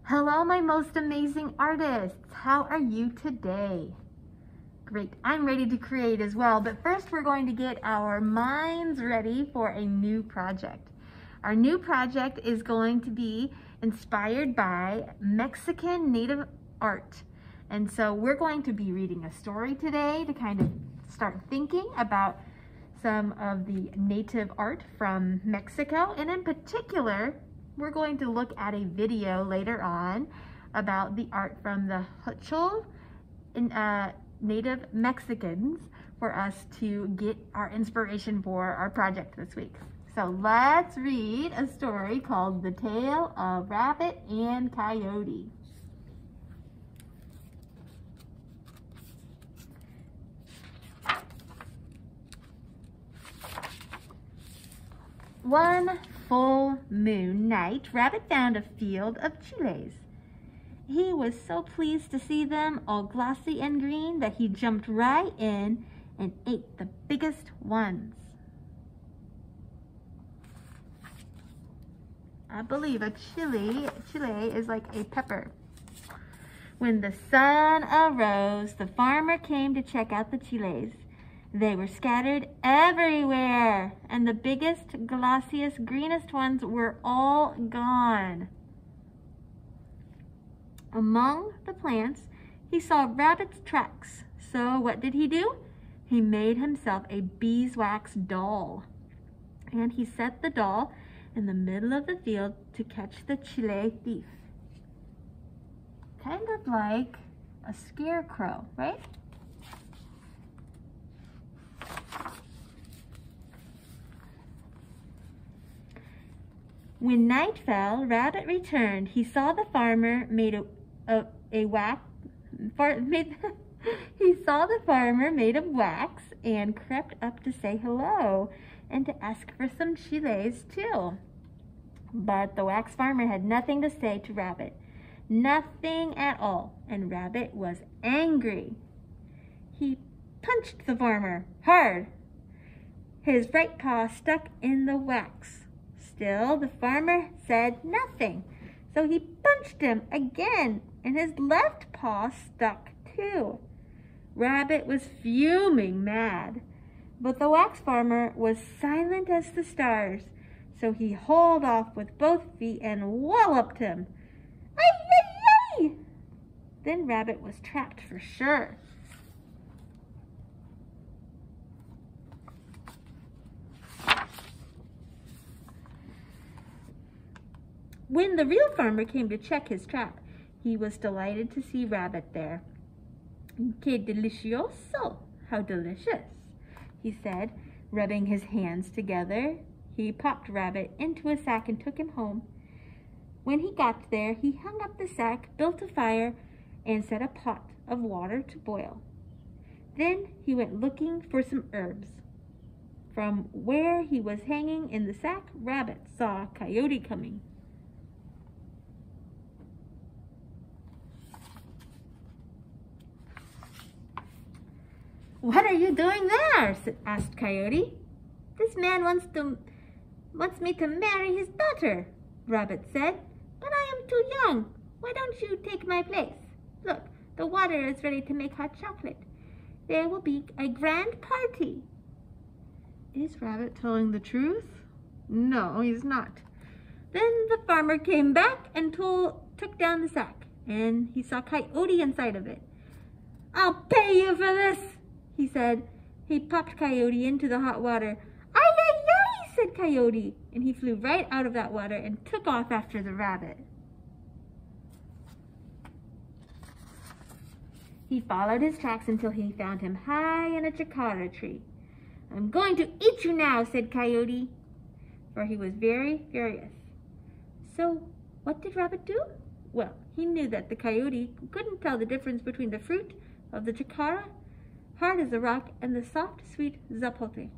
Hello, my most amazing artists. How are you today? Great. I'm ready to create as well, but first we're going to get our minds ready for a new project. Our new project is going to be inspired by Mexican native art. And so we're going to be reading a story today to kind of start thinking about some of the native art from Mexico, and in particular, we're going to look at a video later on about the art from the Huichol native Mexicans for us to get our inspiration for our project this week. So let's read a story called The Tale of Rabbit and Coyote. One full moon night, Rabbit found a field of chiles. He was so pleased to see them, all glossy and green, that he jumped right in and ate the biggest ones. I believe a chile is like a pepper. When the sun arose, the farmer came to check out the chiles. They were scattered everywhere, and the biggest, glossiest, greenest ones were all gone. Among the plants, he saw Rabbit's tracks. So what did he do? He made himself a beeswax doll, and he set the doll in the middle of the field to catch the chile thief. Kind of like a scarecrow, right? When night fell, Rabbit returned. He saw the farmer made he saw the farmer made of wax and crept up to say hello and to ask for some chiles too. But the wax farmer had nothing to say to Rabbit. Nothing at all, and Rabbit was angry. He punched the farmer hard. His right paw stuck in the wax. Still, the farmer said nothing, so he punched him again, and his left paw stuck too. Rabbit was fuming mad, but the wax farmer was silent as the stars, so he hauled off with both feet and walloped him. Ay, ay, ay! Then Rabbit was trapped for sure. When the real farmer came to check his trap, he was delighted to see Rabbit there. Que delicioso! How delicious, he said, rubbing his hands together. He popped Rabbit into a sack and took him home. When he got there, he hung up the sack, built a fire, and set a pot of water to boil. Then he went looking for some herbs. From where he was hanging in the sack, Rabbit saw Coyote coming. "What are you doing there?" asked Coyote. "This man wants me to marry his daughter," Rabbit said. "But I am too young. Why don't you take my place? Look, the water is ready to make hot chocolate. There will be a grand party." Is Rabbit telling the truth? No, he's not. Then the farmer came back and took down the sack, and he saw Coyote inside of it. "I'll pay you for this," he said. He popped Coyote into the hot water. "Ay, ay, ay," said Coyote, and he flew right out of that water and took off after the rabbit. He followed his tracks until he found him high in a jacara tree. "I'm going to eat you now," said Coyote, for he was very furious. So what did Rabbit do? Well, he knew that the Coyote couldn't tell the difference between the fruit of the jacara, hard as a rock, and the soft, sweet zapote.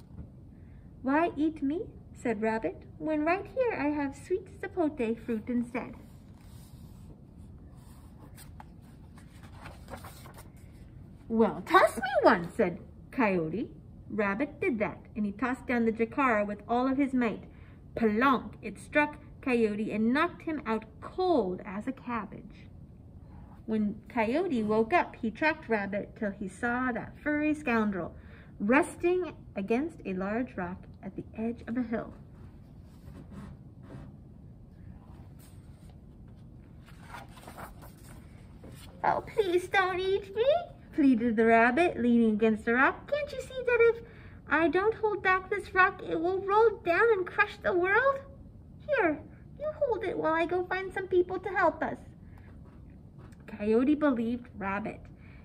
"Why eat me," said Rabbit, "when right here I have sweet zapote fruit instead?" "Well, toss me one," said Coyote. Rabbit did that, and he tossed down the jacara with all of his might. Plonk! It struck Coyote and knocked him out cold as a cabbage. When Coyote woke up, he tracked Rabbit till he saw that furry scoundrel resting against a large rock at the edge of a hill. "Oh, please don't eat me," pleaded the rabbit, leaning against a rock. "Can't you see that if I don't hold back this rock, it will roll down and crush the world? Here, you hold it while I go find some people to help us." Coyote believed Rabbit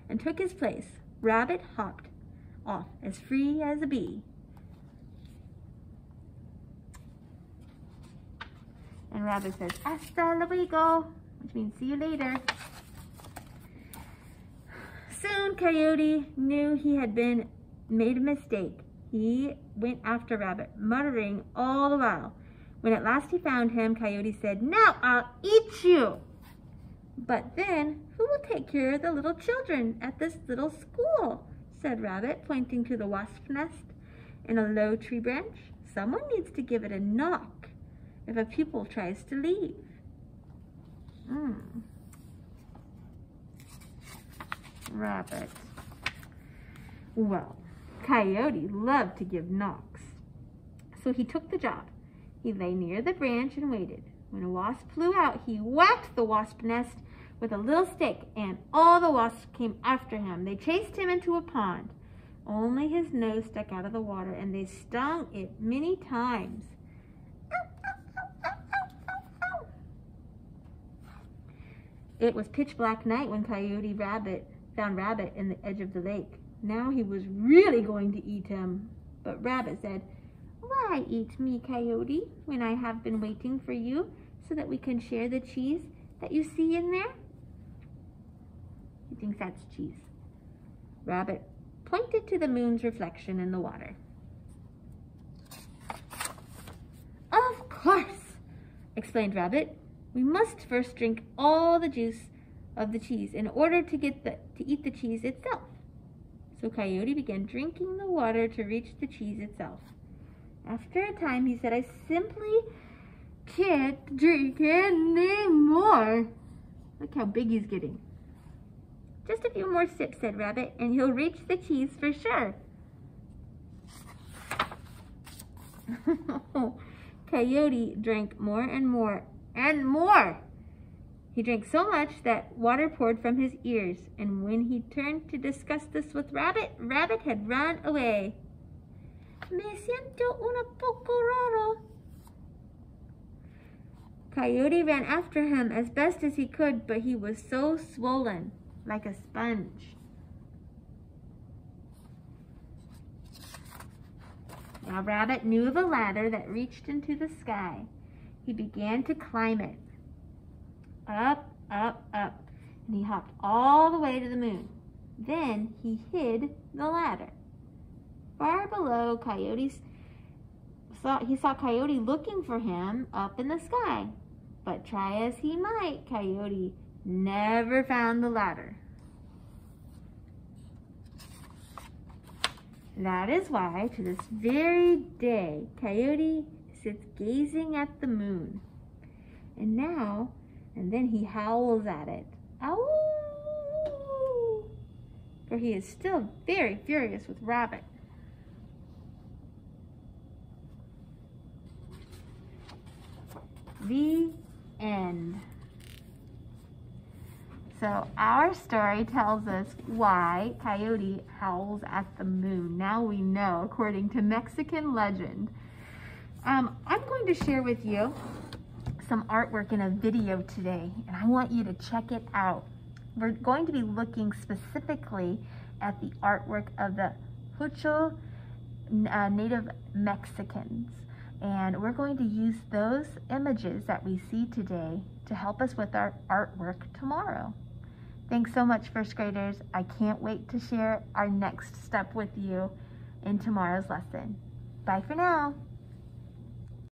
and took his place. Rabbit hopped off as free as a bee. And Rabbit says, "Hasta luego," which means see you later. Soon Coyote knew he had made a mistake. He went after Rabbit, muttering all the while. When at last he found him, Coyote said, "Now I'll eat you." "But then, who will take care of the little children at this little school?" said Rabbit, pointing to the wasp nest in a low tree branch. "Someone needs to give it a knock if a pupil tries to leave." Rabbit. Well, Coyote loved to give knocks, so he took the job. He lay near the branch and waited. When a wasp flew out, he whacked the wasp nest with a little stick, and all the wasps came after him. They chased him into a pond. Only his nose stuck out of the water, and they stung it many times. It was pitch black night when Coyote found Rabbit in the edge of the lake. Now he was really going to eat him. But Rabbit said, "Why eat me, Coyote, when I have been waiting for you so that we can share the cheese that you see in there?" He thinks that's cheese. Rabbit pointed to the moon's reflection in the water. "Of course," explained Rabbit. "We must first drink all the juice of the cheese in order to eat the cheese itself." So Coyote began drinking the water to reach the cheese itself. After a time, he said, "I simply can't drink any more." Look how big he's getting. "Just a few more sips," said Rabbit, "and you'll reach the cheese for sure." Coyote drank more and more and more. He drank so much that water poured from his ears, and when he turned to discuss this with Rabbit, Rabbit had run away. "Me siento un poco raro." Coyote ran after him as best as he could, but he was so swollen, like a sponge. Now Rabbit knew of a ladder that reached into the sky. He began to climb it. Up, up, up, and he hopped all the way to the moon. Then he hid the ladder. Far below, he saw Coyote looking for him up in the sky. But try as he might, Coyote never found the ladder. That is why, to this very day, Coyote sits gazing at the moon. And then he howls at it. "Ow!" For he is still very furious with Rabbit. The end. So our story tells us why Coyote howls at the moon. Now we know, according to Mexican legend. I'm going to share with you some artwork in a video today, and I want you to check it out. We're going to be looking specifically at the artwork of the Huichol Native Mexicans, and we're going to use those images that we see today to help us with our artwork tomorrow. Thanks so much, first graders. I can't wait to share our next step with you in tomorrow's lesson. Bye for now.